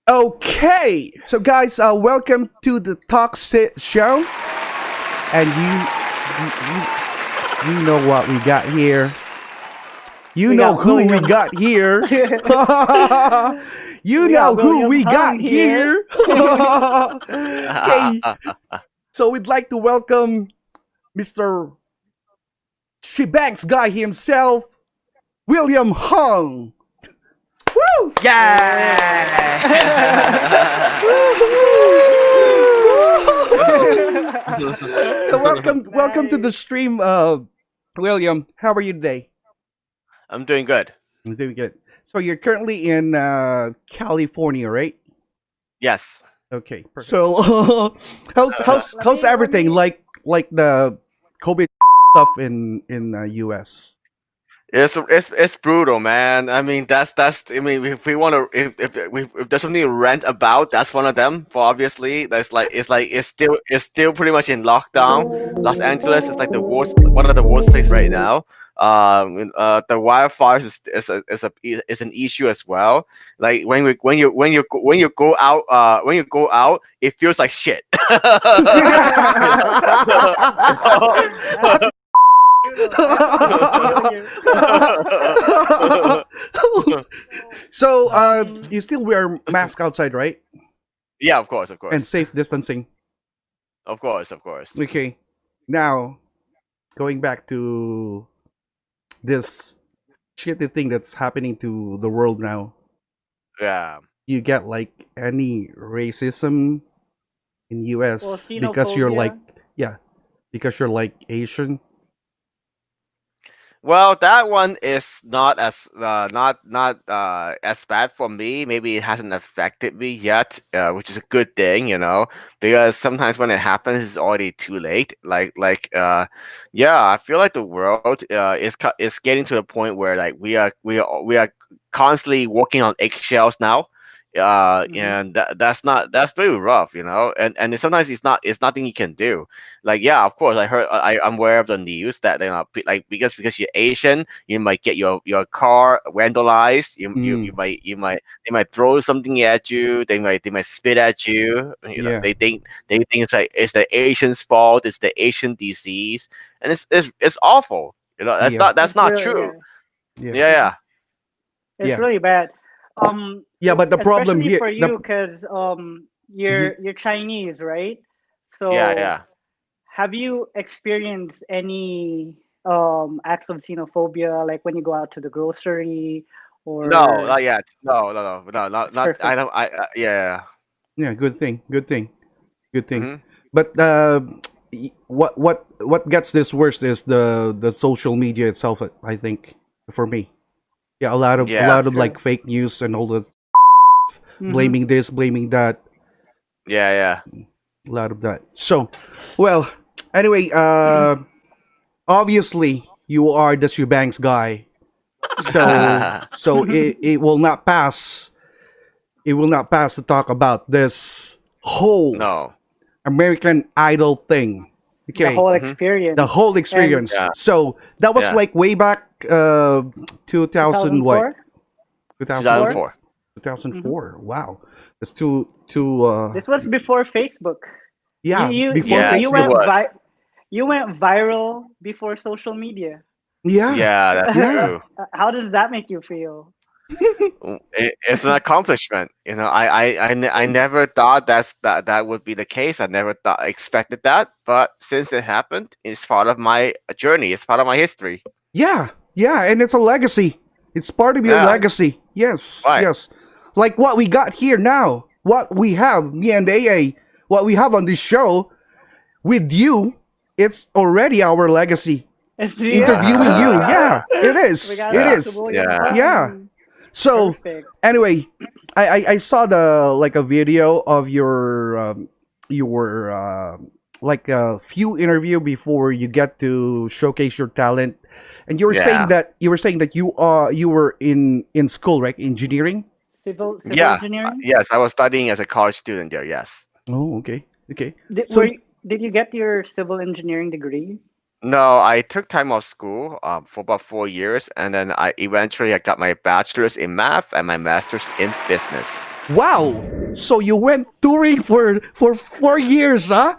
Okay, so guys, welcome to the Talk Sit Show, and you know what we got here. You We know got who we William. got here. You We know got who William we got Hung here. here. Okay, so we'd like to welcome Mr. Shebanks guy himself, William Hung. Woo! Yeah. So welcome to the Nice. stream, William. How are you today? I'm doing good. I'm doing good. So you're currently in California, right? Yes. Okay. Perfect. So how's everything like the COVID stuff in US? It's brutal, man. I mean that's I mean if we want to if there's something to rant about, that's one of them. For obviously, that's like it's still pretty much in lockdown. Los Angeles is like the worst, one of the worst places right now. The wildfires is an issue as well. Like when you go out, it feels like shit. I feel you. So Um, you still wear mask outside, right? Yeah, of And course, safe distancing. of course, of course. Okay. Now going back to this shitty thing that's happening to the world now. Yeah. You get like any racism in or US because you're like, xenophobia. yeah, because you're like Asian. Well, that one is not as bad for me. Maybe it hasn't affected me yet, which is a good thing, because sometimes when it happens, it's already too late. Yeah, I feel like the world is getting to the point where like we are constantly walking on eggshells now. Hmm. And that's very rough, and sometimes it's nothing you can do. Like, yeah, of course, I'm aware of the news that like because you're Asian, you might get your car vandalized. Mm, They might throw something at you. They might spit at you. yeah, They think it's the Asian's fault. It's the Asian disease, and it's awful. That's yeah, that's It's not really, true. yeah. yeah, Yeah, Hmm. yeah, It's yeah, really bad. yeah. But the problem Especially here, for the you, cause mhm. you're Chinese, right? yeah, So yeah. have you experienced any acts of xenophobia, like when you go out to the grocery, No, or not yet. No, no, no, no, it's not. I perfect. don't. Yeah. Yeah, good thing, good thing, good thing. Mm-hmm. But what gets this worse is the social media itself. I think for me, yeah, a Yeah. lot of True. like fake news and all the Mm-hmm. blaming this, blaming that, Yeah, yeah. a lot of that. So, well, anyway, obviously you are the Shubanks guy, so it will not pass. It will not pass to talk about this whole No. American Idol thing. The Okay, whole Mm-hmm. the experience. whole And experience. Yeah, So that was yeah. like way back 2000 what? 2004. 2000 what? 4. 2004. Mm-hmm. 2004. Wow. That's too This was before Facebook. You yeah, you before you Yes, you it Facebook. went was. you went viral before social media. Yeah. Yeah, that's Yeah. true. How does that make you feel? It's an accomplishment. I never thought that would be the case. I never thought expected that, but since it happened, it's part of my journey. It's part of my history. Yeah. Yeah, and it's a legacy. It's part of your Yeah, Right. legacy. Yes. right. Yes. Like what we got here now. What we have, me and AA, what we have on this show with you, it's already our legacy. It's yeah. Interviewing you. Yeah, it We is. got It Yeah, Mr. is. William yeah. Yeah. Hung. So Perfect. anyway, I saw the like a video of your like a few interview before you get to showcase your talent, and Yeah, you were saying that you were in school, right? Engineering. Civil yeah. engineering. Yes, I was studying as a college student there. Yes. Oh, okay, okay. Were So did you get your civil engineering degree? No, I took time off school for about 4 years, and then I got my bachelor's in math and my master's in business. Wow. So you went touring for 4 years, huh?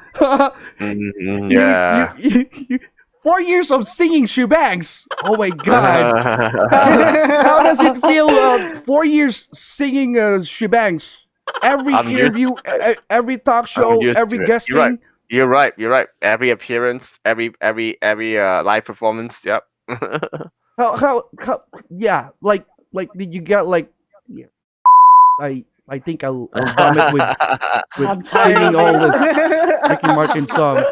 Mhm, you, you, yeah. you 4 years of singing shebangs. Oh my god. How does it feel? 4 years singing shebangs. Every I'm used. interview, every talk I'm show, used every to it. You're right. guesting. You're right. You're right. Every appearance, every live performance. Yep. How yeah, like did you get like yeah, I think I'll vomit with I'm tired singing of all it. this Ricky Martin songs.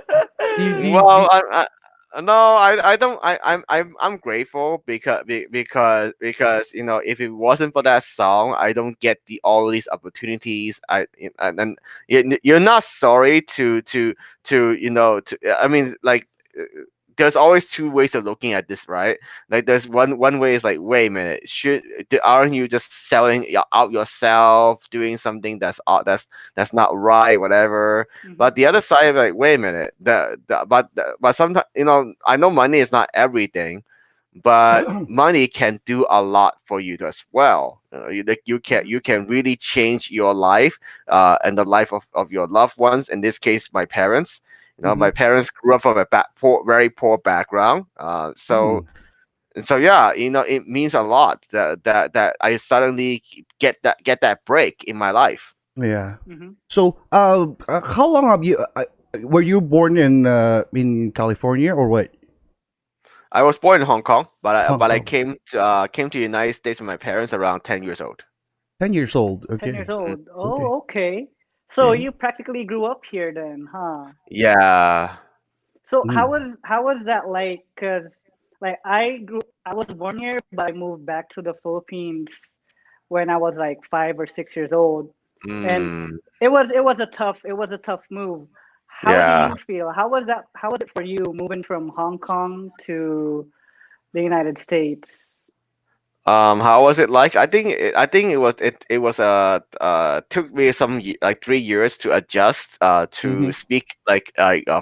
Well, no, I don't. I'm grateful because if it wasn't for that song, I don't get all these opportunities. And then you're not sorry to I mean like. There's always two ways of looking at this, right? Like there's one way is like, wait a minute, aren't you just selling out yourself, doing something that's not right, whatever. Mhm, But the other side, like, wait a minute, but sometimes I know money is not everything, but money can do a lot for you as well. mhm, You can really change your life, and the life of your loved ones. In this case, my parents. Mhm. My parents grew up from a very poor background. Mm, So yeah, it means a lot that I suddenly get that break in my life. yeah. mhm. So, how long have you? Were you born in California or what? I was born in Hong Kong, Hong but I Kong. came to the United States with my parents around 10 years old. 10 years old. 10 years Okay. Mm, old. Okay. Oh, okay. So Yeah. you practically grew up here then, huh? yeah. So Mm. how was that like? Cause like I was born here, but I moved back to the Philippines when I was like 5 or 6 years old, and Mm, it was a tough move. How do yeah. you feel? How was that? How was it for you moving from Hong Kong to the United States? How was it like? I think it was took me like 3 years to adjust to Mhm. speak like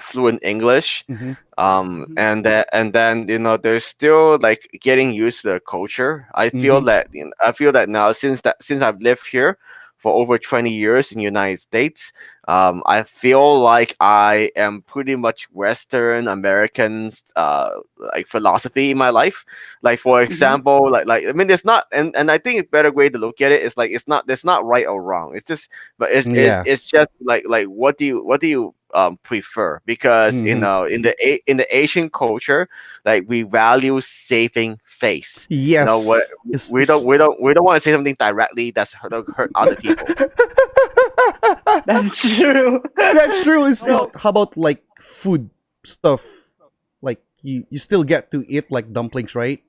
fluent English. Mhm. Hmm. And then there's still like getting used to the culture. Mhm. I feel that now since I've lived here for over 20 years in the United States. I feel like I am pretty much Western American like philosophy in my life. Like for Hmm. example, I mean, there's not, and I think a better way to look at it is like it's not there's not right or wrong. It's just, but Yeah. it's just like what do you prefer? Because Mhm. in the Asian culture, like we value saving face. What Yes. It's we don't want to say something directly that's hurt other people. That's true. That's true. Is Oh, how about like food stuff? Like you still get to eat like dumplings, right?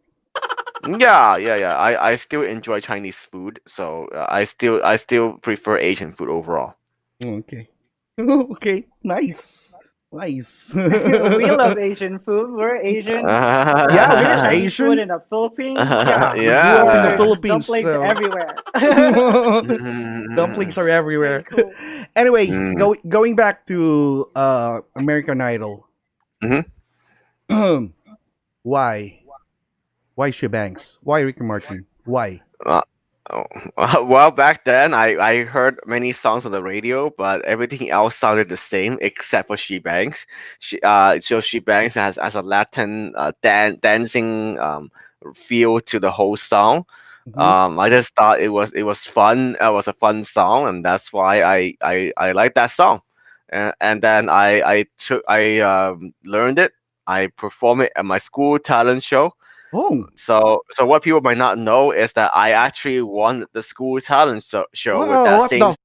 Yeah. I still enjoy Chinese food, so I still prefer Asian food overall. Okay. Okay. Nice. Nice. we love Asian food. We're Asian. Yeah, We eat we're Chinese food Asian. in the Philippines. Yeah, we grew up So in the Yeah. there's Philippines, dumplings so everywhere. Mhm. dumplings are Very everywhere. cool. Anyway, Mm. going back to American Idol. Mhm. Why? Why Shebanks? Why Ricky Martin? Why? Uh, oh, well, back then I heard many songs on the radio, but everything else sounded the same except for She Bangs. She Bangs has a Latin dancing feel to the whole song. Hmm. I just thought it was fun. It was a fun song, and that's why I like that song. And then I learned it. I performed it at my school talent show. Oh, So what people might not know is that I actually won the school talent show with wow! that What same the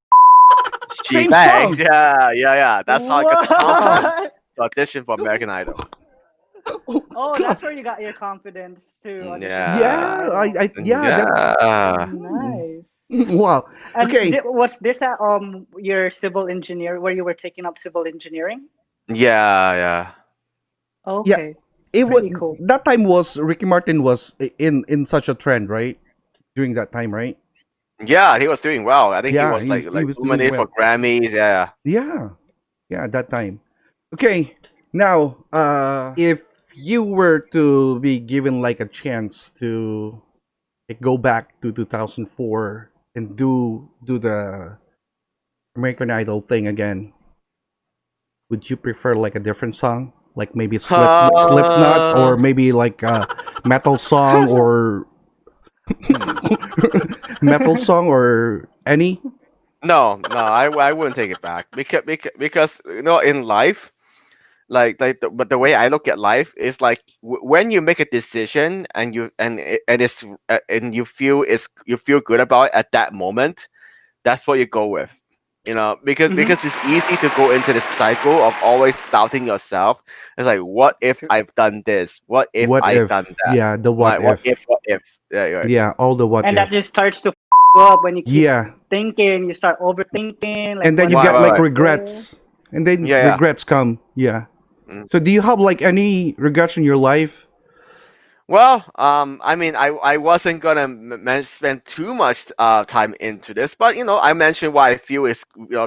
she same bags. song? Yeah. That's how I got the confidence What? to audition for American Idol. Oh Oh, God! that's where you got your confidence to audition for American Yeah. Yeah, Idol. yeah, that. Yeah. Hmm. Nice. Wow. And Okay. was this at your civil engineer where you were taking up civil engineering? Yeah. Yeah, Okay, it was pretty cool. that time was Ricky Martin was in such a trend, right? During that time, right? Yeah, he was doing well. I think he Yeah, was he like was doing nominated for well. Grammys. Yeah. Yeah, yeah, at that time. Okay, now, if you were to be given like a chance to like, go back to 2004, and do the American Idol thing again, would you prefer like a different song, like maybe Slipknot, or Uh, maybe like a metal song, or hmm. metal song, or any? No, no, I wouldn't take it back because in life, but the way I look at life is like when you make a decision and you feel you feel good about it at that moment, that's what you go with. Hmm. Because it's easy to go into this cycle of always doubting yourself. It's like, what if True. I've done this? What if What I've done if? that? Yeah, the what Like, if. what if? Yeah, you're right. Yeah, all the what And that if. just starts to you up when you keep Yeah, thinking. You start overthinking, like and then what you if Why, get this why, like why? doesn't go. regrets, and then Yeah, yeah. regrets come. Yeah. Mm. So do you have like any regrets in your life? Well, I wasn't gonna spend too much time into this, but I mentioned what I feel is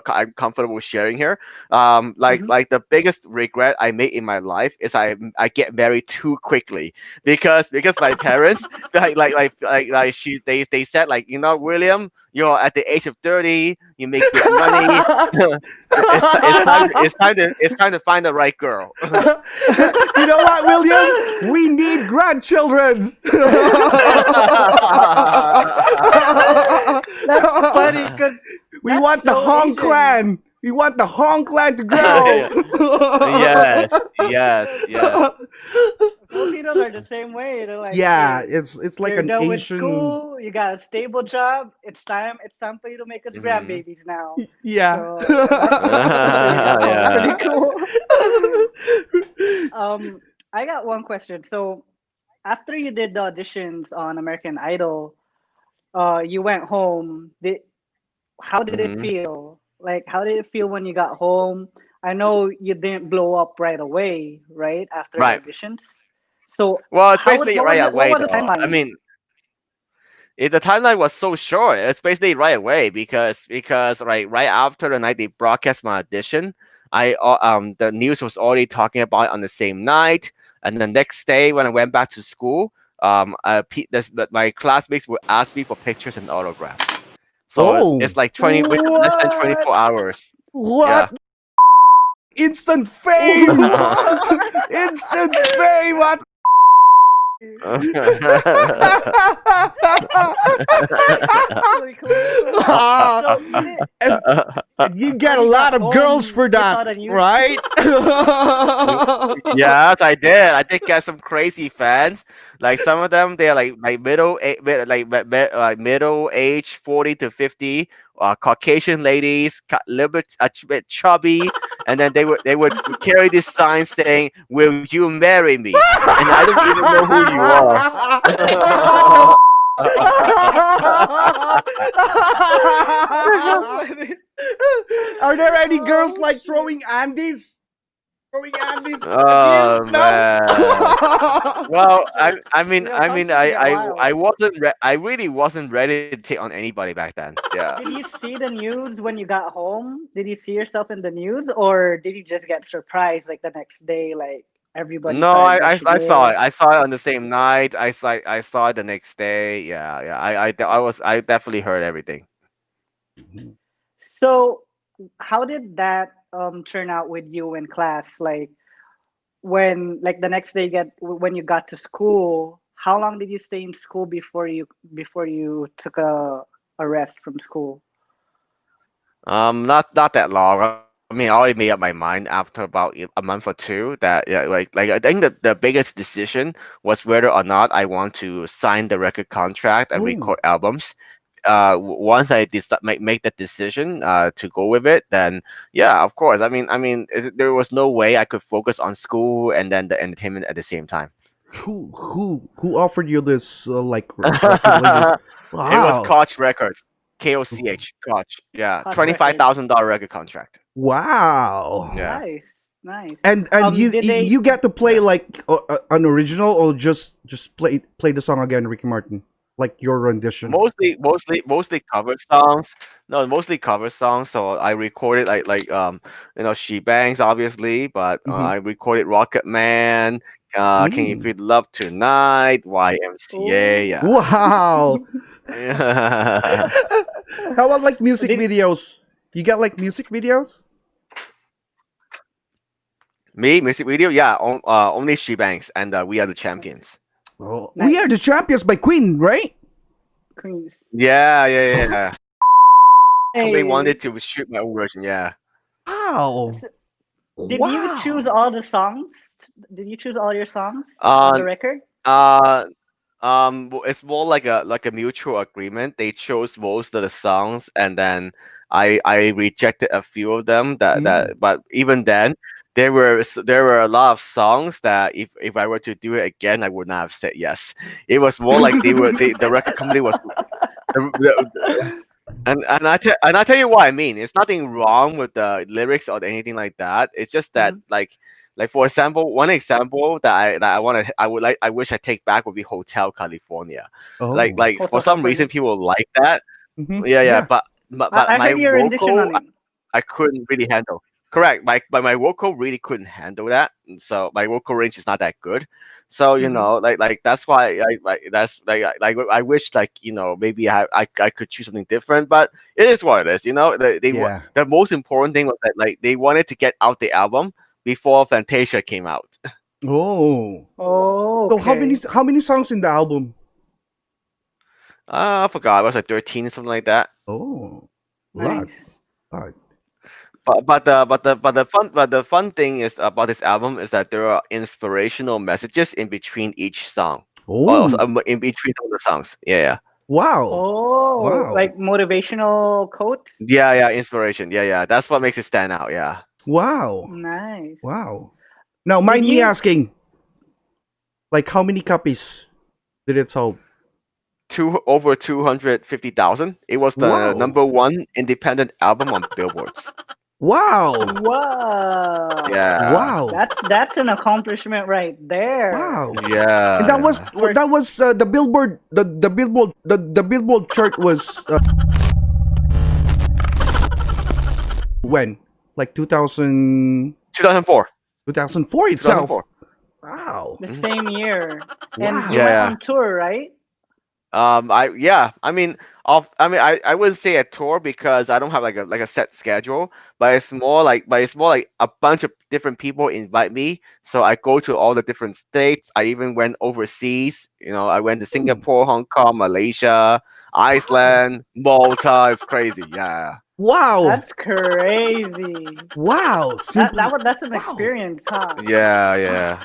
I'm comfortable sharing here. Hmm. Like the biggest regret I made in my life is I get married too quickly because my parents they said like William, you're at the age of 30, you make good money. It's time to find the right girl. You know what, William? We need grandchildren. That's funny because We that's want the so Hong Asian. clan. We want the Hong clan to grow. Yes, yes, That's yes. Filipinos are the same way. They're like, Yeah, hey, it's like you're an done with Asian. school, you got a stable job. It's time for you to make us Hmm. grandbabies now. Yeah. So that's pretty Yeah. cool. Um, I got one question. So after you did the auditions on American Idol, you went home. How did it Hmm. feel? Like, how did it feel when you got home? I know you didn't blow up right away, right after the Right. auditions. So, Well, it's basically what right was it? What away was the though. I timeline? mean, the timeline was so short. It's basically right away because right after the night they broadcast my audition, the news was already talking about it on the same night, and the next day when I went back to school, my classmates would ask me for pictures and autographs. So Oh, it's like 20 within less than What? 24 hours. Yeah. what? Instant fame! What? Instant fame! What? Cool, cool, cool. So and you when get a you got lot of girls home, for you that, saw the news. right? Yes, I did. I did get some crazy fans. Like some of them, they're like middle age, 40 to 50, Caucasian ladies, little bit a bit chubby, and then they would carry this sign saying, "Will you marry me?" And I don't even know who you are. That's so funny. Are there any girls Oh like shit. throwing Andes? Throwing Andes at you? Oh No. man. Well, Things get wild. I really wasn't ready to take on anybody back then. Yeah. Did you see the news when you got home? Did you see yourself in the news, or did you just get surprised like the next day, like everybody No, started rushing I saw it. in? I saw it on the same night. I saw it the next day. Yeah, yeah. I definitely heard everything. So, how did that turn out with you in class? Like when like the next day get when you got to school, how long did you stay in school before you took a rest from school? Not that long. I mean, I already made up my mind after about a month or two that yeah, like I think the biggest decision was whether or not I want to sign the record contract and Ooh. record albums. Once I make that decision to go with it, then yeah, of course. There was no way I could focus on school and then the entertainment at the same time. Who offered you this like record label? It was Wow. Koch Records, KOCH, Koch. Yeah, Cost twenty five records. thousand dollar record contract. Wow. Yeah, Nice, nice. And you Did they? you get to play yeah. like an original, or just play the song again, Ricky Martin, like your rendition. Mostly cover songs. No, mostly cover songs. So I recorded She Bangs obviously, but Hmm. I recorded Rocket Man, Can You Mm. Feel Love Tonight, YMCA. Yeah. Oh, Wow. Yeah. How about like music Did videos? You got like music videos? Me, music video, yeah, only She Banks and We Are the Champions. Oh, we are the nice. champions by Queen, right? Queens. Yeah, yeah, yeah, yeah. Company Hey, wanted to shoot my own version, yeah. Wow, so did you choose wow. all the songs? Did you choose all your songs of Uh, the record? uh, it's more like a mutual agreement. They chose most of the songs, and then I rejected a few of them. Mm. But even then, there were a lot of songs that if I were to do it again, I would not have said yes. It was more like the record company was the, and I tell you what I mean. It's nothing wrong with the lyrics or anything like that. It's just that Mhm. like for example, one example I wish I take back would be Hotel California. Oh. Like for Hotel some reason California. people like that. Hmm. Yeah, yeah, Yeah. but I my heard your rendition vocal on it. I couldn't really handle. Correct. My vocal really couldn't handle that. And so my vocal range is not that good. So Hmm. like that's why that's like I wish like maybe I could choose something different, but it is what it is. Yeah. The most important thing was that like they wanted to get out the album before Fantasia came out. Oh. Oh, So okay. how many songs in the album? I forgot. It was like 13 something like that. Oh, lot, Nice. lot. But the fun thing is about this album is that there are inspirational messages in between each song, or also, Oh, in between some of the songs. Yeah, wow, Oh, wow, like motivational quotes? yeah, inspiration. Yeah. That's what makes it stand out. Yeah, wow, Nice. wow. Now, Did mind me you asking, like, how many copies did it sold? over 250,000. It was the Wow, number one independent album on Billboards. wow, Wow. Yeah, wow, That's an accomplishment right there. wow. And yeah, yeah. For that was the Billboard, the Billboard chart was when, like 2004. 2004 itself. 2004. Wow, the Mhm. same year. And you Yeah, wow. went yeah. on tour, right? I mean, I wouldn't say a tour because I don't have like a set schedule, but it's more like a bunch of different people invite me, so I go to all the different states. I even went overseas. I went to Hmm. Singapore, Hong Kong, Malaysia, Wow, Iceland, Malta. It's crazy. Yeah, wow, That's crazy. wow. Simply, That's an wow, experience, huh? yeah, yeah. wow.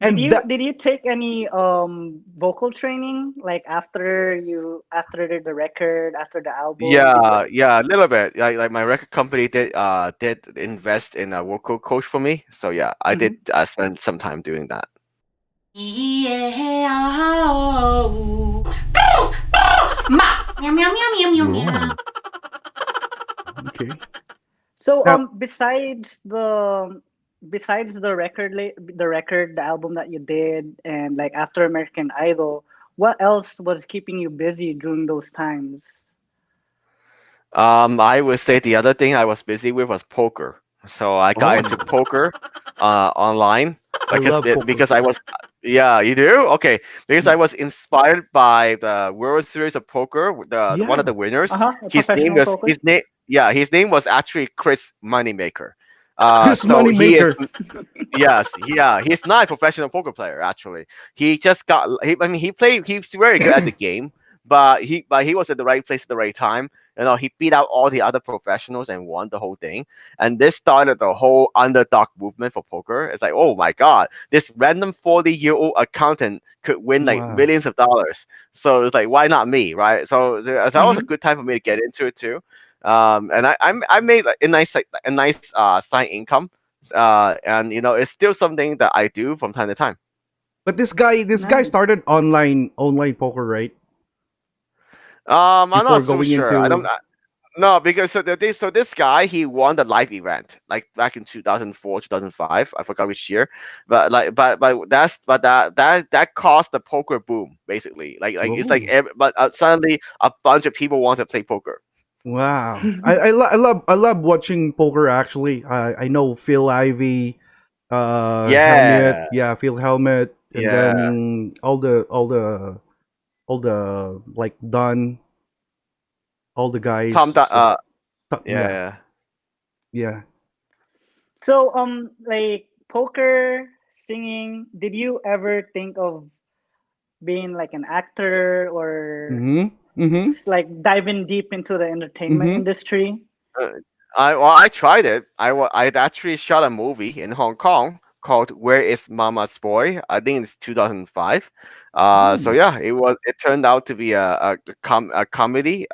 And that Did you take any vocal training like after the record, after the album? Did you Yeah, a little bit. Like my record company did invest in a vocal coach for me. So yeah, I did Mhm. spend some time doing that. Ma, meow meow meow meow meow meow. oh, okay. So Now, besides the record, the album that you did and like after American Idol, what else was keeping you busy during those times? I would say the other thing I was busy with was poker. So I got oh, into poker online I love poker. because I was yeah, you do? Okay. Because I was inspired by the World Series of Poker, the one of Yeah, the winners. Uh-huh, His name professional was poker. his name was actually Chris Moneymaker. Chris So he is Moneymaker. Yes, yeah, he's not a professional poker player actually. He just got I mean he's very good at the game, but he was at the right place at the right time. He beat out all the other professionals and won the whole thing. And this started the whole underdog movement for poker. It's like, oh my god, this random 40-year-old accountant could win like Wow. millions of dollars. So it's like, why not me, right? So that was a Hmm. good time for me to get into it too. And I made like, a nice side income, and it's still something that I do from time to time. But this guy Nice. started online poker, right? I'm Before not so going sure. I don't. into No, because this guy he won the live event like back in 2004 2005. I forgot which year, but like that caused the poker boom basically. Like it's like oh, but suddenly a bunch of people want to play poker. wow. I love watching poker actually. I know Phil Ivey, Helmet, Yeah, yeah, Phil Helmet, and yeah. then all the like Don. all the Tom. guys. Yeah, Yeah, yeah. yeah. So like poker, singing, did you ever think of being like an actor or Mm-hmm. Mm-hmm. like diving deep into the entertainment Mm-hmm. industry? Uh, I tried it. I'd actually shot a movie in Hong Kong called Where Is Mama's Boy? I think it's 2005. So Ooh. yeah, it turned out to be a comedy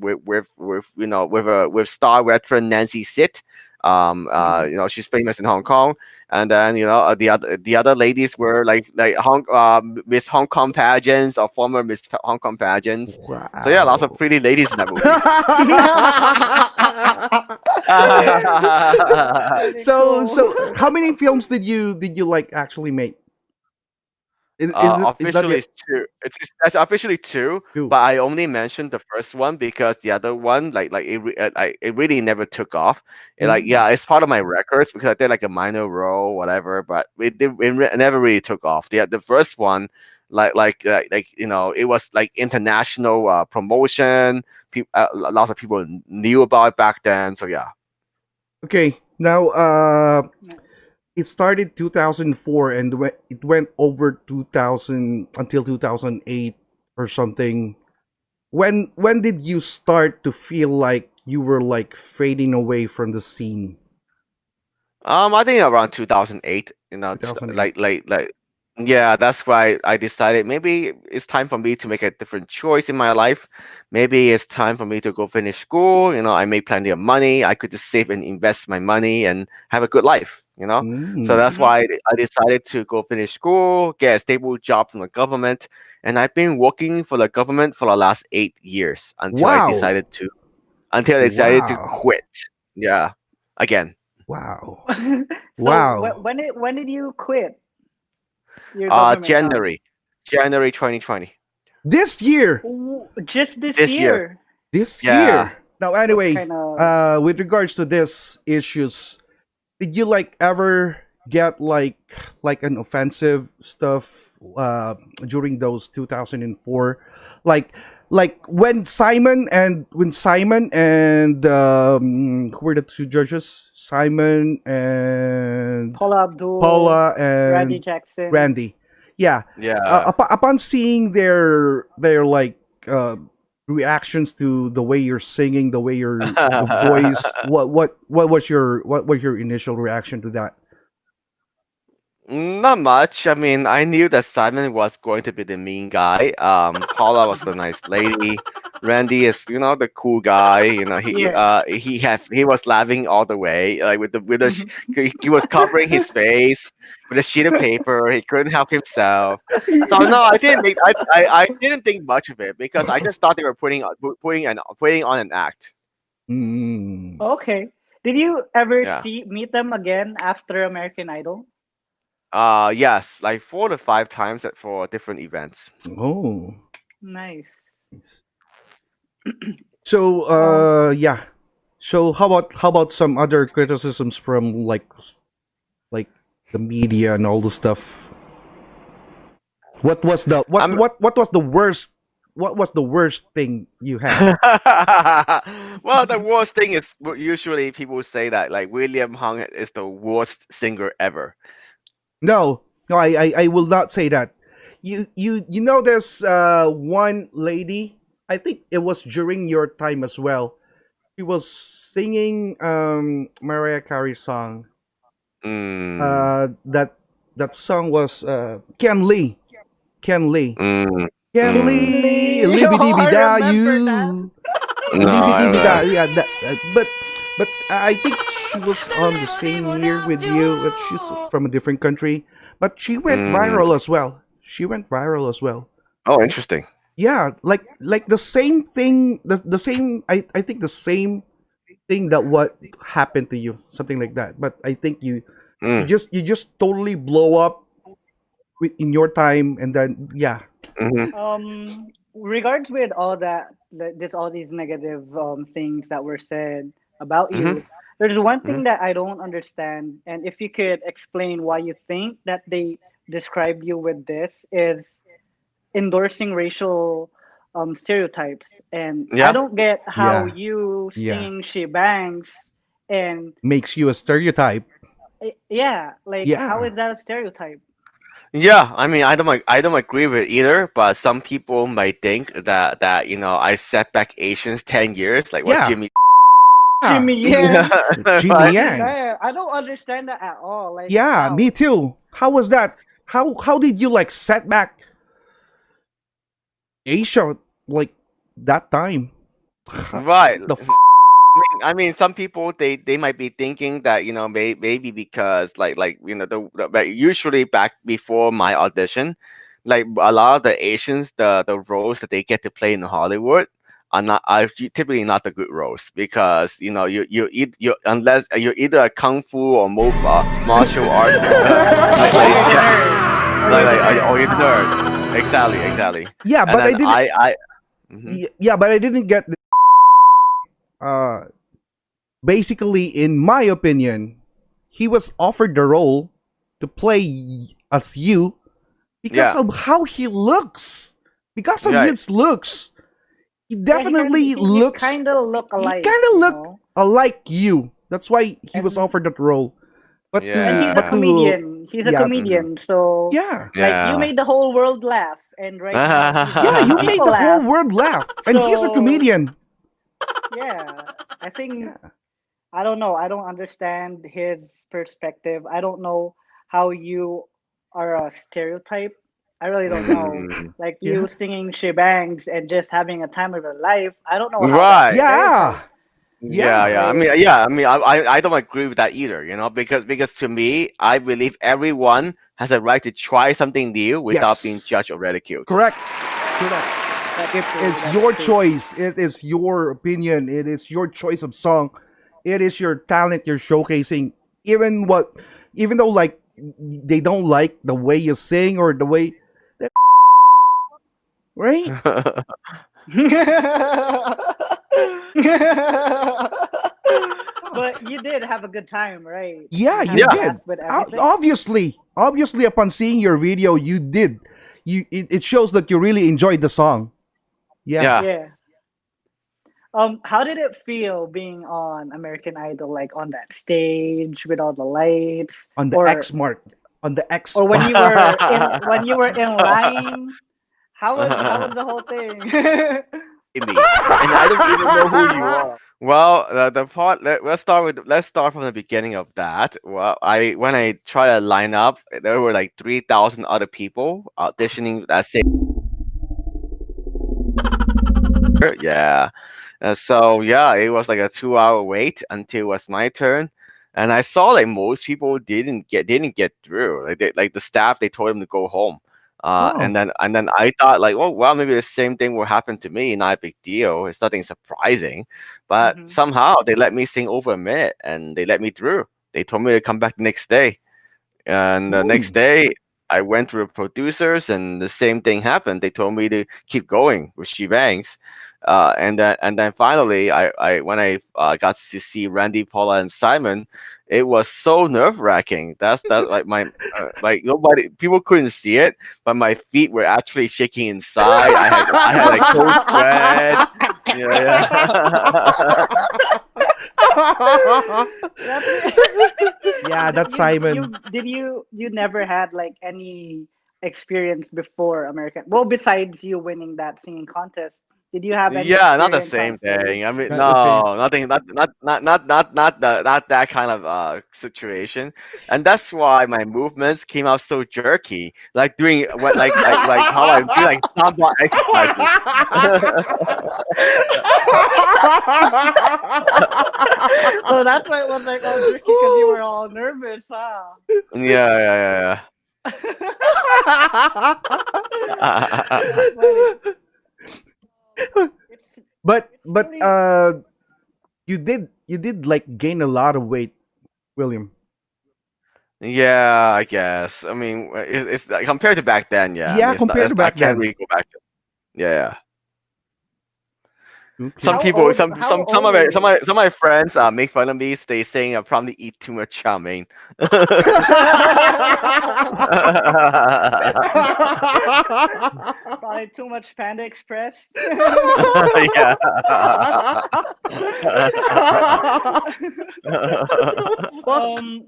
with with star veteran Nancy Sit. Hmm. She's famous in Hong Kong, and then the other ladies were like Miss Hong Kong pageants or former Hong Kong pageants. So yeah, lots of Wow. pretty ladies in that movie. Pretty cool. So how many films did you like actually make? Is that Officially it? it's two. That's officially two, Two. but I only mentioned the first one because the other one, it really never took off. Mm. Yeah, it's part of my records because I did like a minor role, whatever, but it never really took off. The first one, it was like international promotion. Lots of people knew about it back then. So yeah. Okay. Now, it started 2004 and it went over 2000 until 2008 or something. When did you start to feel like you were like fading away from the scene? I think around 2008, 2008. yeah, that's why I decided maybe it's time for me to make a different choice in my life. Maybe it's time for me to go finish school. I made plenty of money. I could just save and invest my money and have a good life. So Mm. that's Hmm. why I decided to go finish school, get a stable job from the government, and I've been working for the government for the last 8 years Wow. until I decided to Wow. quit. Yeah, again. Wow. So Wow. when did you quit your government job? January 2020. This year. Ooh, just this This year. year. This Yeah. year. Now What anyway, kind of with regards to this issues, did you like ever get like an offensive stuff during those 2004, like when Simon and who were the two judges, Simon and Paula Abdul, Paula Randy and Jackson? Randy. Yeah. Yeah. Upon seeing their like reactions to the way you're singing, the voice, what was your initial reaction to that? Not much. I mean, I knew that Simon was going to be the mean guy. Paula was the nice lady. Randy is, the cool guy. Yeah. He was laughing all the way, like he was covering his face with a sheet of paper. He couldn't help himself. So no, I didn't think much of it because I just thought they were putting on an act. Mm. Okay. Did you ever Yeah. meet them again after American Idol? Yes, like 4 to 5 times for different events. Oh. Nice. So Um, yeah. So how about some other criticisms from like the media and all the stuff? I'm What was the worst thing you had? Well, the worst thing is usually people say that like William Hung is the worst singer ever. No, no, I will not say that. You know this one lady. I think it was during your time as well. She was singing Mariah Carey's song. Mm, That song was Ken Lee. Ken Lee. mm, Ken mm. Lee. Lee. Libby Oh, I dibby da remember that. you. No, Libby I dibby don't da. know. Yeah. But I think she was on the same year with you. But she's from a different country. But she went Mm. viral as well. She went viral as well. Oh, interesting. Yeah, like the same thing. The same. I think the same thing that what happened to you, something like that. But I think Mm, you just totally blow up in your time, and then yeah. mm-hmm, Regards with all that, all these negative things that were said about mm-hmm, you, there's one mm-hmm. thing that I don't understand, and if you could explain why you think that they described you with this is endorsing racial stereotypes, and I Yeah. don't get how Yeah. you Yeah. singing she bangs and Makes you a stereotype. yeah, like how Yeah. is that a stereotype? Yeah, I mean, I don't agree with it either, but some people might think that I set back Asians 10 years, like what Yeah. Jimmy. Yeah. Jimmy Yang, Jimmy Right? Yang. I don't understand that at all. Like Yeah, me how? too. How was that? How did you like set back Asia like that time? Right. The I mean, some people they might be thinking that maybe because like usually back before my audition, like a lot of the Asians, the roles that they get to play in Hollywood are typically not the good roles because you unless you're either a kung fu or martial arts Or like you're the nerd. Or you're the or nerd. you're the nerd. Exactly. yeah, And but I then didn't. mhm. Yeah, but I didn't get. Uh, basically, in my opinion, he was offered the role to play as you because Yeah, of how he looks. Because of right. his looks, he Yeah, definitely he looks. kind of look He alike, kind of you look know. alike you. That's why he was And offered that role. But and to he's a but Yeah. to comedian. He's a yeah Mhm. comedian, so yeah like you Yeah. made the whole world laugh, and right now he's yeah, making you made people the whole laugh. world laugh, and he's a So comedian. yeah, I think Yeah. I don't know. I don't understand his perspective. I don't know how you are a stereotype. I really don't know. Mm. Like Yeah. you singing shebangs and just having a time of your life. I don't know how that's a Right. stereotype. Yeah. Yeah. Yeah. I Like mean, yeah. I mean, I don't agree with that either. Because to me, I believe everyone has a right to try something new without being judged or Yes. ridiculed. Correct. Correct. that's It true. is That's your true. choice. It is your opinion. It is your choice of song. It is your talent you're showcasing. Even what, even though like they don't like the way you sing or the way, right? But you did have a good time, right? Yeah, You had you a Yeah. did. blast with everything. Obviously, upon seeing your video, you did. It shows that you really enjoyed the song. Yeah, Yeah. Yeah. How did it feel being on American Idol, like on that stage with all the lights, on the X mark, on the X or mark. when you were in line? How was the whole thing? Me, and I don't even know who you are. Well, the part let's start from the beginning of that. Well, I when I try to line up, there were like 3,000 other people auditioning that same year. Yeah. So yeah, it was like a 2 hour wait until it was my turn, and I saw like most people didn't get through. Like the staff, they told them to go home. And Oh, then I thought like, oh well, maybe the same thing will happen to me. Not a big deal. It's nothing surprising. But Hmm. somehow they let me sing over a minute, and they let me through. They told me to come back the next day. And the next ooh, day, I went to the producers, and the same thing happened. They told me to keep going with She Bangs. And then finally, I when I got to see Randy, Paula, and Simon, it was so nerve wracking. That like my like nobody people couldn't see it, but my feet were actually shaking inside. I had like cold sweat. Yeah, yeah. That's yeah, did that's Simon. you never had like any experience before American? Well, besides you winning that singing contest, did you have any Yeah, not the experience on same stage? thing. I mean, Not the no, same. nothing, not that kind of situation. And that's why my movements came out so jerky, like doing what, like how I do like samba exercises. So that's why it was like all jerky because you were all nervous, huh? Yeah, That's yeah, funny. It's it's but really you did like gain a lot of weight, William. yeah. I guess. I mean, it's like, compared to back then. Yeah, I Yeah, mean, compared to I back can't then. really go back to. Yeah, Okay. Some How people, old how some old of were my you? some of my friends make fun of me. They saying I probably eat too much chow mein. Probably too much Panda Express. Yeah. Fuck. um,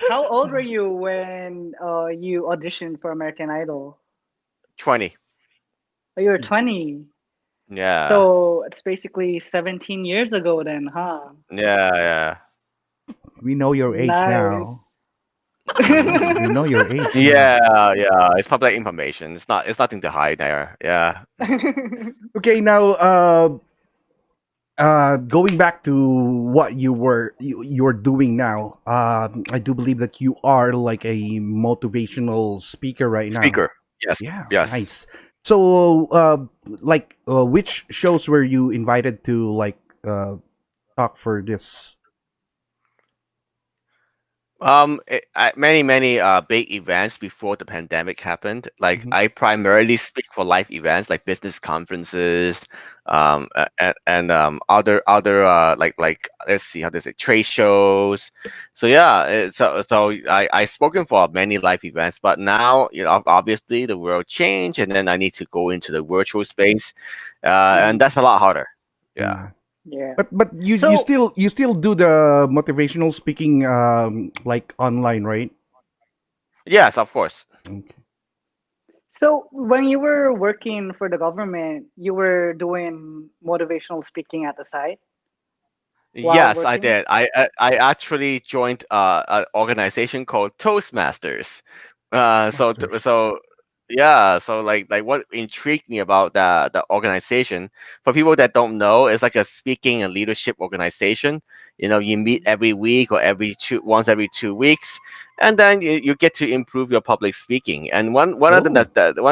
how old were you when you auditioned for American Idol? 20. Oh, you were 20. Yeah. So it's basically 17 years ago then, huh? Yeah. Yeah. We know your age Nice. now. We know your age now. Yeah. Yeah. It's public information. It's not. It's nothing to hide there. Yeah. Okay, now going back to what you're doing now, I do believe that you are like a motivational speaker right now. Speaker. Yes. Yeah, Yes. nice. So which shows were you invited to like talk for this? Many big events before the pandemic happened. Like Mhm. I primarily speak for live events, like business conferences, and other like let's see how to say trade shows. So yeah, so I spoken for many live events, but now obviously the world changed, and then I need to go into the virtual space, and Mhm. that's a lot harder. Yeah. Yeah. Yeah. But So you still do the motivational speaking like online, right? Yes, of course. Okay. so when you were working for the government, you were doing motivational speaking at the site while Yes, I working? did. I actually joined an organization called Toastmasters. Masters. So yeah, so like what intrigued me about the organization, for people that don't know, it's like a speaking and leadership organization. You meet Mhm. every week or once every 2 weeks, and then you get to improve your public speaking. And one of them Oh.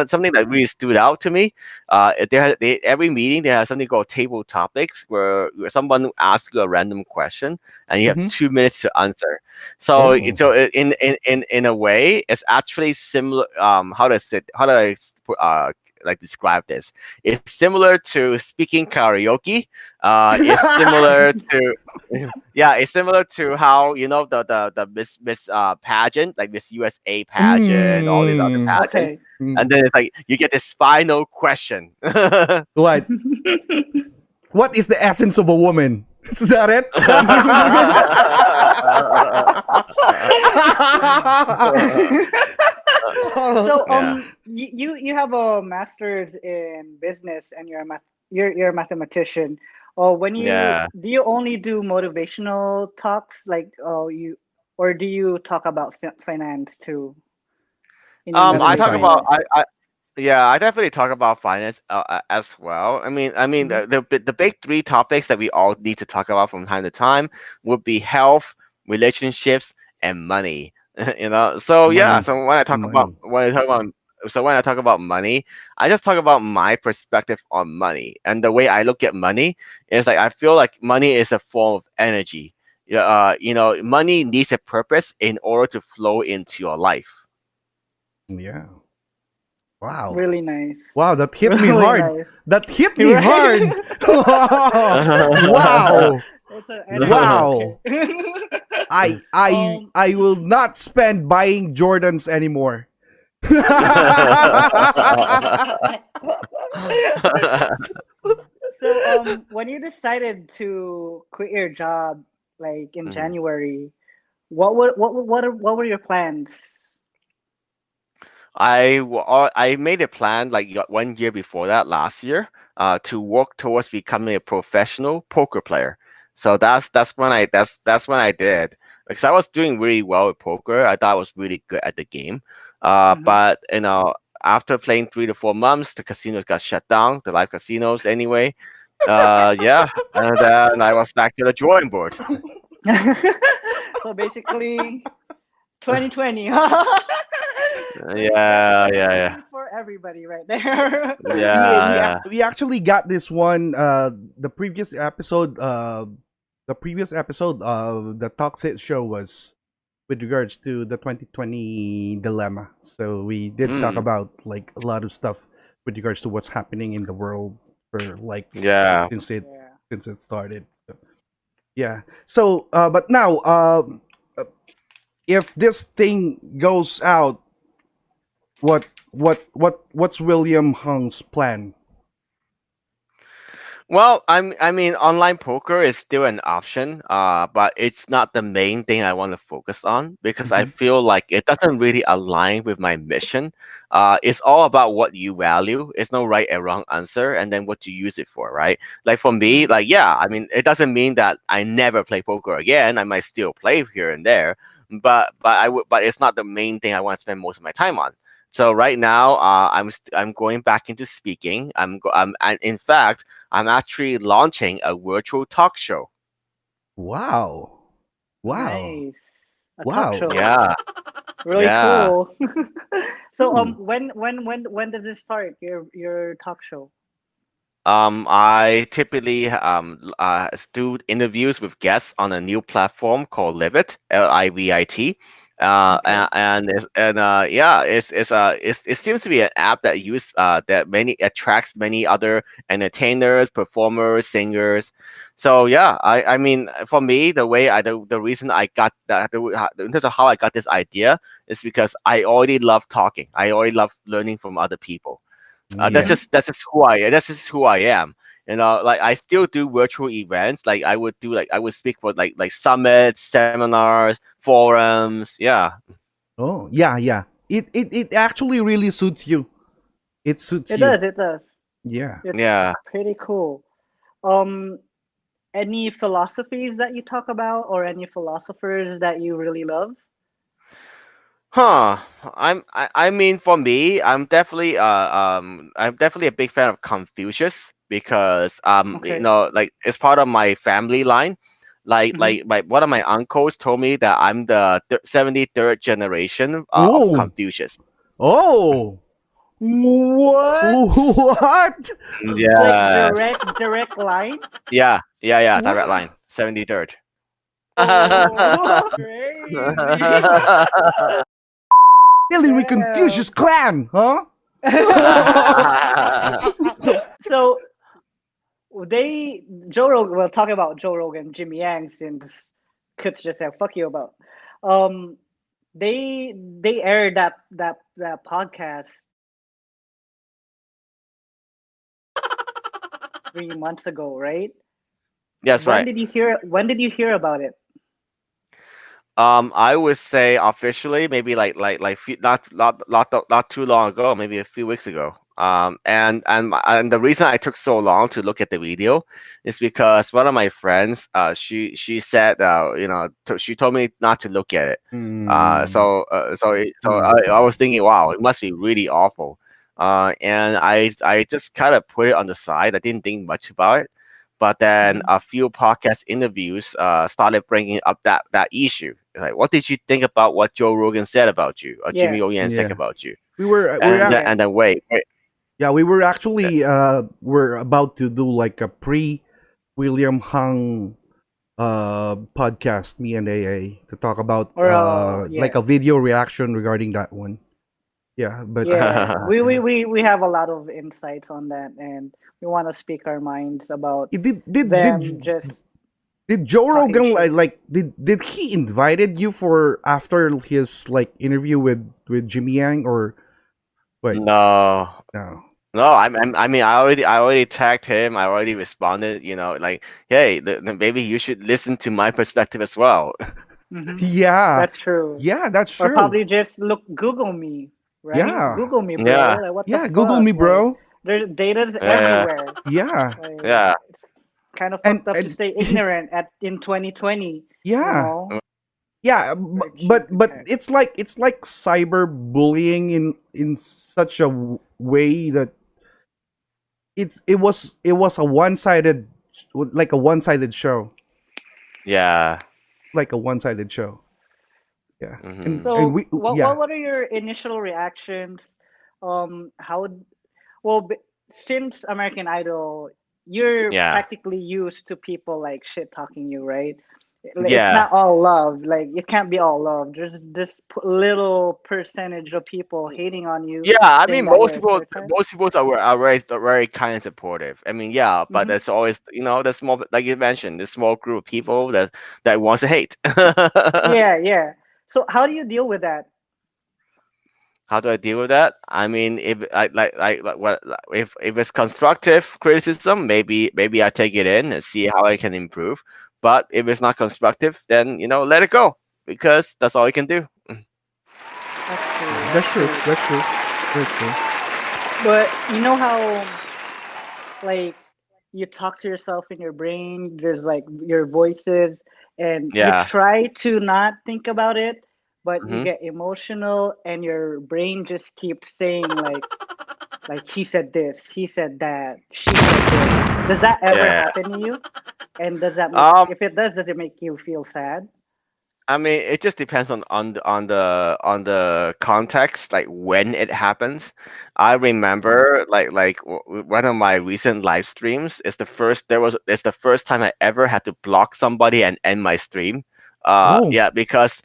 something that really stood out to me, every meeting they have something called table topics where someone asks you a random question and you have Mm-hmm. 2 minutes to answer. So Oh. in a way, it's actually similar. Like describe this? It's similar to speaking karaoke. It's similar to yeah, it's similar to how the Miss pageant, like Miss USA pageant, all these other Mm. pageants, Okay. and then it's like you get this final question. What? What is the essence of a woman? Is that it? So Yeah. you have a master's in business and you're a mathematician. Or when you Yeah. do you only do motivational talks like you or do you talk about finance too in your As an I talk aside. about motivational? yeah, I definitely talk about finance as well. I mean, Hmm. the big three topics that we all need to talk about from time to time would be health, relationships, and money. So yeah, Money. so when I talk about Money. money, I just talk about my perspective on money, and the way I look at money is like I feel like money is a form of energy. Yeah, money needs a purpose in order to flow into your life. Yeah. Wow. Really nice. Wow, that hit me Really hard. nice. That hit me Right? hard. Wow. It's an energy. Okay. Wow. um I will not spend buying Jordans anymore. So, when you decided to quit your job, like in Mhm. January, what were your plans? I made a plan like 1 year before that last year to work towards becoming a professional poker player. So that's when I did, because I was doing really well with poker. I thought I was really good at the game. Hmm. But after playing 3 to 4 months, the casinos got shut down, the live casinos anyway. Yeah, and then I was back to the drawing board. So basically, 2020. That Yeah, yeah, yeah, 2020 for everybody right there. yeah, We actually got this one the previous episode of the Toxic show was with regards to the 2020 dilemma. So we yeah. did talk about like a lot of stuff with regards to what's happening in the world. for like Yeah. since it Yeah. since it started. So, yeah. So, but now, uh, if this thing goes out, what's William Hung's plan? Well, I mean, online poker is still an option, but it's not the main thing I want to focus on because I Mm-hmm. feel like it doesn't really align with my mission. It's all about what you value. It's no right or wrong answer, and then what you use it for, right? Like for me, Mm-hmm. like yeah, I mean, it doesn't mean that I never play poker again. I might still play here and there, but it's not the main thing I want to spend most of my time on. So right now, I'm going back into speaking. And in fact, I'm actually launching a virtual talk show. Wow. Wow. Nice. A talk Wow. show. Yeah, Really yeah. cool. So Ooh. when does it start? Your talk show? I typically do interviews with guests on a new platform called Livit, Livit. Okay. Yeah, it seems to be an app that many attracts many other entertainers, performers, singers. So yeah, I mean, for me, the reason I got that in terms of how I got this idea is because I already love talking. I already love learning from other people. Yeah. That's just who I am. You know, like I still do virtual events. I would speak for like summits, seminars, forums. Yeah. Oh, yeah, yeah. It actually really suits you. It suits It you. does. It does. Yeah. It's Yeah. pretty cool. Um, any philosophies that you talk about, or any philosophers that you really love? Huh. I mean for me, I'm definitely a big fan of Confucius because Okay. like it's part of my family line. Mm-hmm. My one of my uncles told me that I'm the 73rd generation of Whoa. Confucius. Oh. What? What? Like Yes. direct line? Yeah, direct Wow. line. 73rd. Oh, crazy. Killing with Confucius Damn. clan, huh? The So Joe Rogan, we'll talk about Joe Rogan, Jimmy Yang, since Kutz just said fuck you about. Um, they aired that podcast 3 months ago, right? That's right. When did you hear about it? I would say officially, maybe not too long ago, maybe a few weeks ago. And the reason I took so long to look at the video is because one of my friends, she said, she told me not to look at it. mm, I mm, was thinking, wow, it must be really awful. And I just kind of put it on the side. I didn't think much about it. But then Hmm. a few podcast interviews started bringing up that issue. It's like, what did you think about what Joe Rogan said about you, or Jimmy Yeah, Rogan said yeah. about you? We're And ac- then, yeah. and then wait. yeah, we were uh, actually we're about to do like a pre William Hung podcast, me and AA, to talk about Or like yeah, a video reaction regarding that one. Yeah, but yeah. yeah. We have a lot of insights on that, and we want to speak our minds about It did them just did Joe talking Rogan shit. did he invited you for after his like interview with Jimmy Yang or wait, no, no. no. I mean, I already tagged him. I already responded. You know, like, hey, maybe you should listen to my perspective as well. Hmm. Yeah. That's true. Yeah, that's Or true. probably just Google me, right? Yeah. Google me, bro. Yeah, Like, what the Yeah, Google fuck? me, Like, bro. there's data's yeah, everywhere. Yeah. Like, yeah. it's kind of And fucked up to stay ignorant at in 2020. You yeah. know, Yeah, very cute but cat. it's like cyberbullying in such a way that it was a one-sided like a one-sided show, Yeah. like a one-sided show. Yeah. Hmm. And So, we yeah. what are your initial reactions? How well since American Idol, you're Yeah. practically used to people like shit talking you, right? It's Yeah. not all love. Like it can't be all love. There's this little percentage of people hating on you, Yeah, I saying mean, that you're a certain. most people are very kind and supportive. I mean, yeah, but Hmm. there's always, the small, like you mentioned, this small group of people that wants to hate. Yeah, yeah. So how do you deal with that? How do I deal with that? I mean, if I like what if it's constructive criticism, maybe I take it in and see how I can improve. But if it's not constructive, then let it go because that's all you can do. That's true. That's That's true. true. That's true. That's true. But you know how like you talk to yourself in your brain, there's like your voices, and you Yeah. try to not think about it, but you Hmm. get emotional and your brain just keeps saying like he said this, he said that, she said this. Does that ever Yeah. happen to you? And does that make, Um. if it does it make you feel sad? I mean, it just depends on the context, like when it happens. I remember, one of my recent live streams is it's the first time I ever had to block somebody and end my stream. Oh. Yeah, because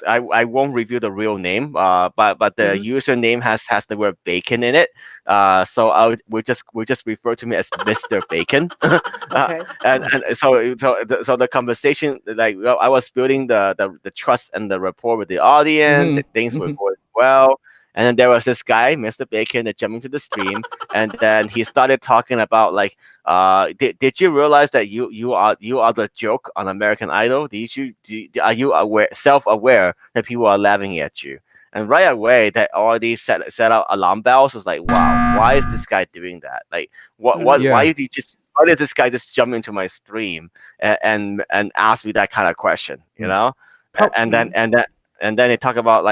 I won't reveal the real name. But the Hmm. username has the word bacon in it. So we just refer to me as Mr. Bacon. Okay. So the conversation, like, well, I was building the trust and the rapport with the audience. Mm-hmm. Things were Mm-hmm. going well, and then there was this guy, Mr. Bacon, that jumped into the stream, and then he started talking about, like, did you realize that you are the joke on American Idol? Are you aware, self-aware that people are laughing at you? And right away, that already set out alarm bells. Was like, wow, why is this guy doing that? Like, Hmm. why did this guy just jump into my stream and ask me that kind of question? Mm. How And then Hmm. they talk about,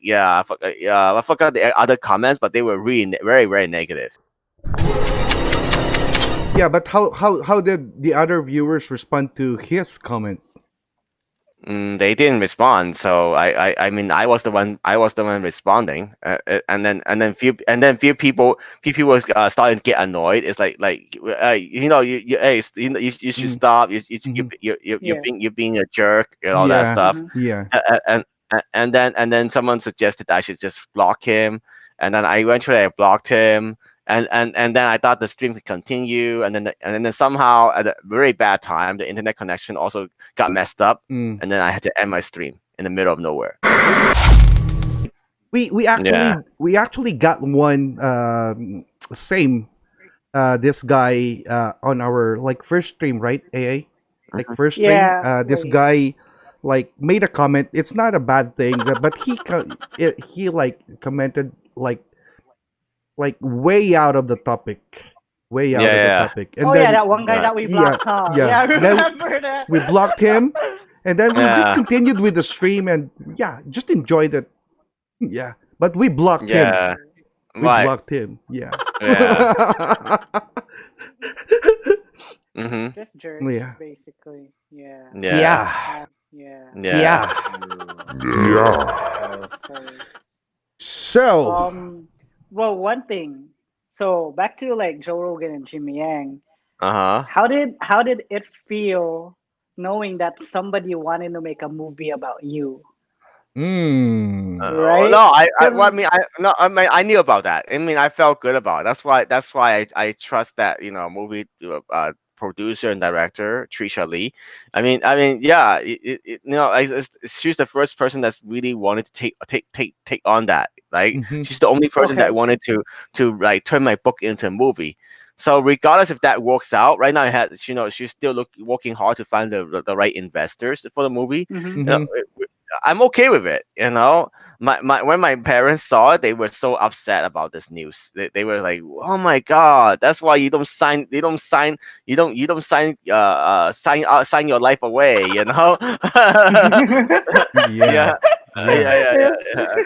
yeah, I forgot the other comments, but they were really very, very negative. yeah, but how did the other viewers respond to his comment? They didn't respond, so I mean, I was the one responding, and then few people starting to get annoyed. It's like, hey, you should Mm. stop. Mm-hmm. Yeah. You're being a jerk and all that Yeah. stuff. Hmm. Yeah. And then someone suggested I should just block him, and then I eventually I blocked him, and then I thought the stream could continue, and then somehow at a very bad time the internet connection also got messed up, Mm. and then I had to end my stream in the middle of nowhere. Yeah. We actually got one same this guy on our like first stream, right? AA, like Mhm. first stream. Yeah. This Like. guy like made a comment. It's not a bad thing, but he like commented like way out of the topic, way out of the Yeah. topic, Oh and yeah, then that one guy Yeah. that we yeah, blocked, huh? yeah. Yeah, I Then remember that. we blocked him, and then we just Yeah. continued with the stream, and yeah, just enjoyed it. Yeah, but we blocked him. Yeah. We Right. blocked him. Yeah. Yeah. Mhm. Just jerks, Yeah. basically. Yeah. Yeah. Yeah. Yeah. Yeah. Yeah. Of course. So. Well, one thing. So back to like Joe Rogan and Jimmy Yang. Uh-huh. How did it feel knowing that somebody wanted to make a movie about you, Mm. No, right? well, I Because mean, I knew about that. I mean, I felt good about it. That's why I trust that, movie producer and director Trisha Lee. I mean, yeah, she's the first person that's really wanted to take on that. Like, Mm-hmm. she's the only person that okay. wanted to like turn my book into a movie. So regardless if that works out, right now, she's still working hard to find the right investors for the movie. Mm-hmm. You know, Mm-hmm. I'm okay with it. My when my parents saw it, they were so upset about this news. They were like, "Oh my God, that's why you don't sign. You don't sign. You don't sign. Sign your life away. You know." Yeah, Yeah. Yeah. Yes.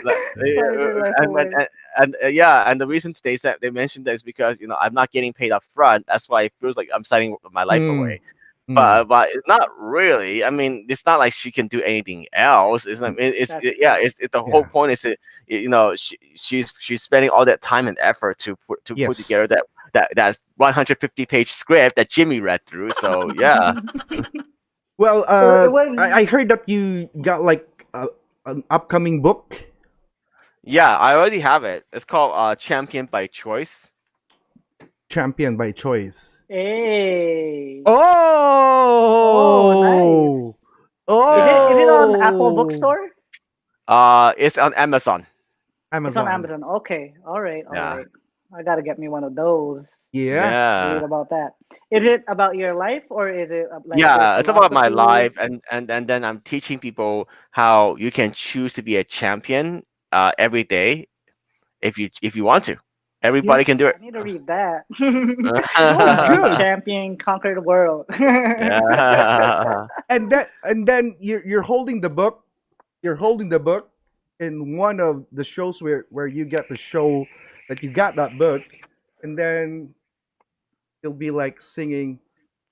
like, Sign your life away. yeah, and the reason they mentioned that is because I'm not getting paid up front. That's why it feels like I'm signing my life Mm. away. Mm. But it's not really. I mean, it's not like she can do anything else. It's not. That's Yeah. true. The whole Yeah. point is that, she's spending all that time and effort to put together Yes. that 150-page script that Jimmy read through. So yeah. Well, It was I heard that you got like an upcoming book, Yeah, I already have it. It's called Champion by Choice. Champion by Choice. a. Oh, nice. Oh, Is it Yeah. on Apple oh, Bookstore? It's on Amazon. It's on Amazon. Amazon. Okay. All right. All Yeah. right. I gotta get me one of those. Yeah. Read Yeah. about that. Is it about your life or is it like your Yeah, it's about my philosophy? life, and then I'm teaching people how you can choose to be a champion every day if you want to. Yeah. Everybody can do Oh, it. I need to read that. It's so Be good. champion, conquer the world. Yeah. And then you're holding the book. You're holding the book in one of the shows where you get to show that you got that book, and then you'll be like singing,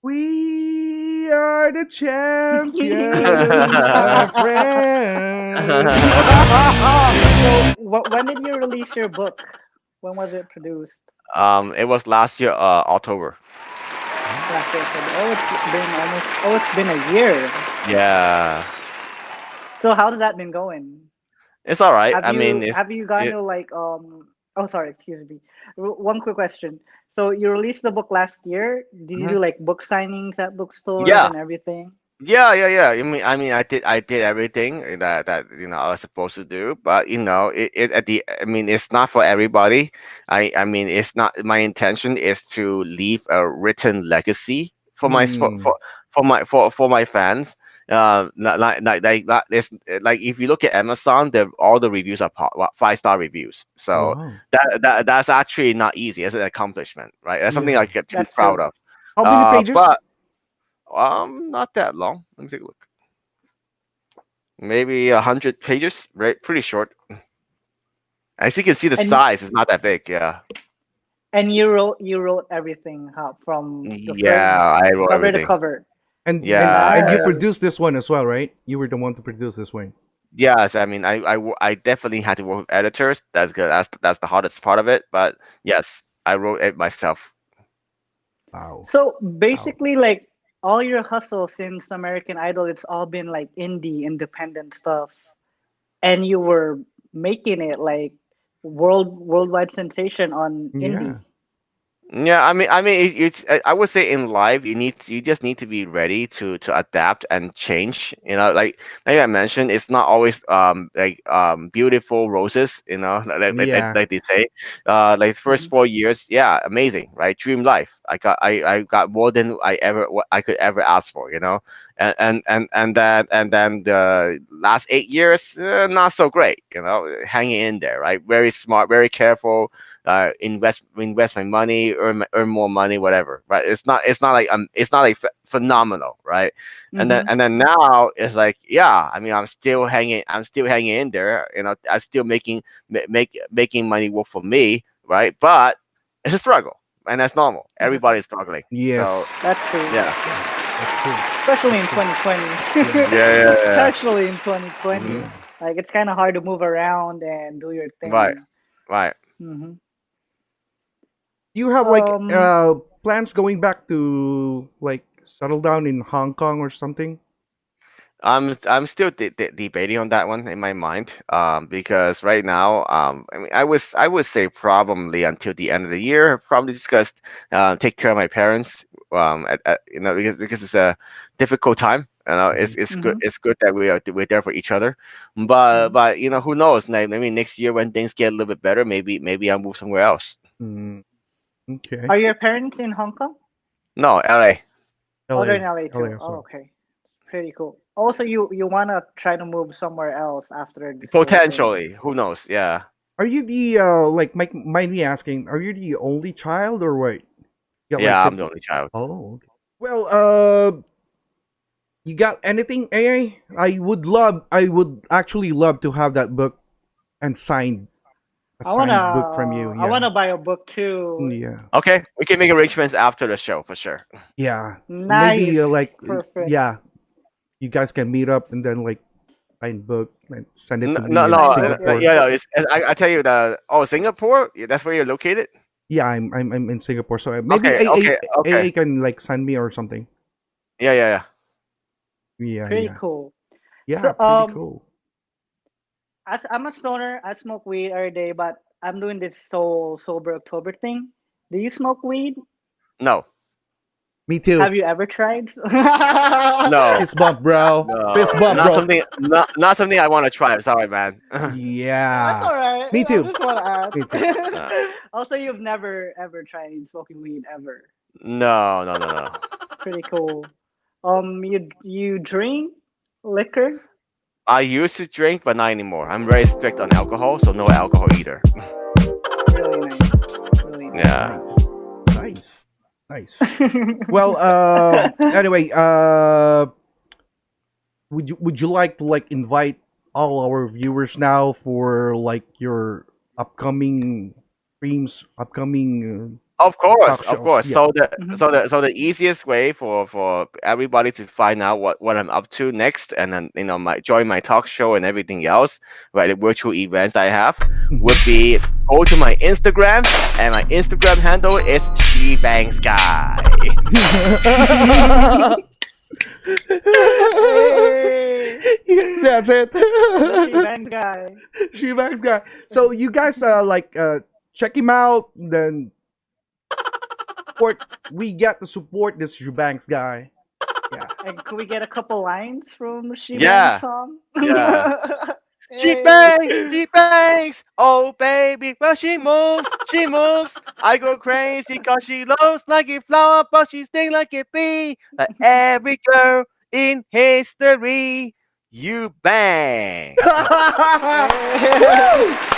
"We are the champions, my friends." So, when did you release your book? When was it produced? It was last year, October. Last year, October. Oh, it's been almost. Oh, it's been a year. Yeah, So, how's that been going? it's all right. Have I mean, you have you gone it, to like Oh, sorry, excuse me. One quick question. So, you released the book last year. Did you mhm. do like book signings at bookstores Yeah, and everything? yeah. I did everything that I was supposed to do, but it's not for everybody. It's not my intention is to leave a written legacy for my Mm. for my fans. This like if you look at Amazon, all the reviews are 5-star reviews. So Wow. that's actually not easy as an accomplishment, right? That's something I Yeah. get to be That's proud true. of. How many pages? But not that long. Let me take a look. Maybe 100 pages, right? Pretty short. As you can see, the And size is not that big. Yeah, you wrote everything from the first yeah. I wrote cover to everything. cover. And you Yeah, Nice. produced this one as well, right? You were the one to produce this one. yes. I definitely had to work with editors. That's good. That's the hardest part of it. But yes, I wrote it myself. Wow. So Wow. basically, like all your hustle since American Idol, it's all been like indie, independent stuff, and you were making it like worldwide sensation on indie. Yeah. Yeah, I would say in life you just need to be ready to adapt and change. Like I mentioned, it's not always beautiful roses. Yeah. Like they say. Like first Mhm. 4 years, yeah, amazing, right? Dream life. I got more than what I could ever ask for. And then the last 8 years, not so great. Hanging in there, right? Very smart, very careful, invest my money, earn more money, whatever. But it's not like phenomenal, right? Mhm. And then now it's like, yeah, I'm still hanging in there. I'm still making money work for me, right? But it's a struggle, and that's normal. Mhm. Everybody's struggling. So That's Yes. true. yeah, Yes. That's true. Especially in That's true. 2020. Yeah. yeah. Especially in 2020. Hmm. Yeah. Like it's kind of hard to move around and do your Right, thing. right. Hmm. You have like Um, plans going back to like settle down in Hong Kong or something? I'm still debating on that one in my mind, because right now, I would say probably until the end of the year, probably just gonna take care of my parents, because it's a difficult time. Hmm. mhm, It's good that we're there for each other, but mhm. who knows? Maybe next year when things get a little bit better, maybe I'll move somewhere else. Mm, okay. Are your parents in Hong Kong? No, LA. Oh, they're in LA. LA LA too. as Oh, well. okay. Pretty cool. Also, you wanna try to move somewhere else after this whole thing. Potentially, who knows? Yeah, Are you the like mind me asking, are you the only child or what? You got like yeah. I'm the simple. only child. Oh, okay. Well, you got anything, AA? I would actually love to have that book and a I wanna signed book from you. I Yeah. wanna buy a book too. Yeah. Okay, we can make arrangements after the show for sure. Yeah. So maybe Nice. Perfect. yeah, you guys can meet up and then like signed book and send it No, to me no, in no. Signed book, yeah. Singapore. Yeah, I tell you Singapore. Yeah, that's where you're located. Yeah, I'm in Singapore, so maybe Okay, okay, okay. AA can like send me or something. Yeah, yeah, yeah. Yeah, Pretty yeah. cool. Yeah, So pretty cool. as I'm a stoner, I smoke weed every day, but I'm doing this sober October thing. Do you smoke weed? No, Me too. Have you ever tried? no, Fist bump, bro. Fist no. bump, Not bro. something. Not something I want to try. Sorry, man. That's Yeah. all right. Me I too. just want Me too. to Uh, ask. Also, you've never ever tried smoking weed ever. no, no, no, no. Pretty cool. You drink liquor? I used to drink, but not anymore. I'm very strict on alcohol, so no alcohol either. Really nice. Really Yeah. Nice. Nice. Nice. Well, anyway, would you like to like invite all our viewers now for like your upcoming streams, upcoming Of course, talk of shows? course. Yeah. Mhm. So the easiest way for everybody to find out what I'm up to next, and then my join my talk show and everything else, right? The virtual events I have would Mhm. be go to my Instagram, and my Instagram handle is SheBangsGuy. Hey, That's it. the she bangs guy. Shiva's guy. So you guys like check him out. Then support. We got to support this Shibanks guy. Yeah. And could we get a couple lines from She Bang's Yeah, song? yeah. She Hey. bangs, she bangs. Oh baby, when she moves, she moves. I go crazy 'cause she looks like a flower, but she sting like a bee. Like every girl in history, you bang.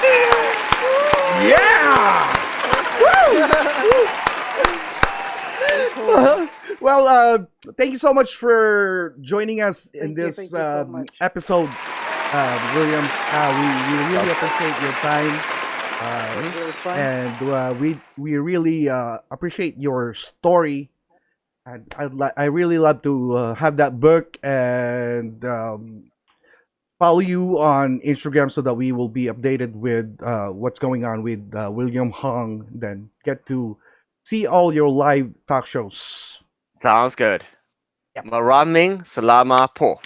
Hey. Yeah. Woo! Pretty cool. Well, thank you so much for joining us in Thank this you so much. episode, William. We really appreciate your time, It was really fun. and we really appreciate your story. And I really love to have that book and follow you on Instagram so that we will be updated with what's going on with William Hung. Then get to see all your live talk shows. Sounds good. Yep. Maraming salamat po.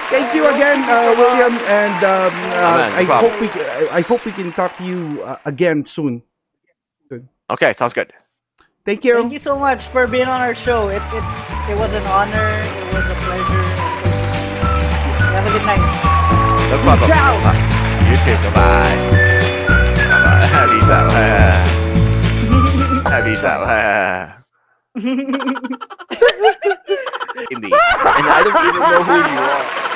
Thank you Hey, again, thank you so William, much. and Amen. No I problem. hope I hope we can talk to you again soon. Okay, sounds good. Thank Thank you. you so much for being on our show. It was an honor. It was a pleasure. Have a good night. No Peace problem. out. You too. Bye-bye. Bye-bye. Peace out. Peace out. Indeed. And I don't even know who you are.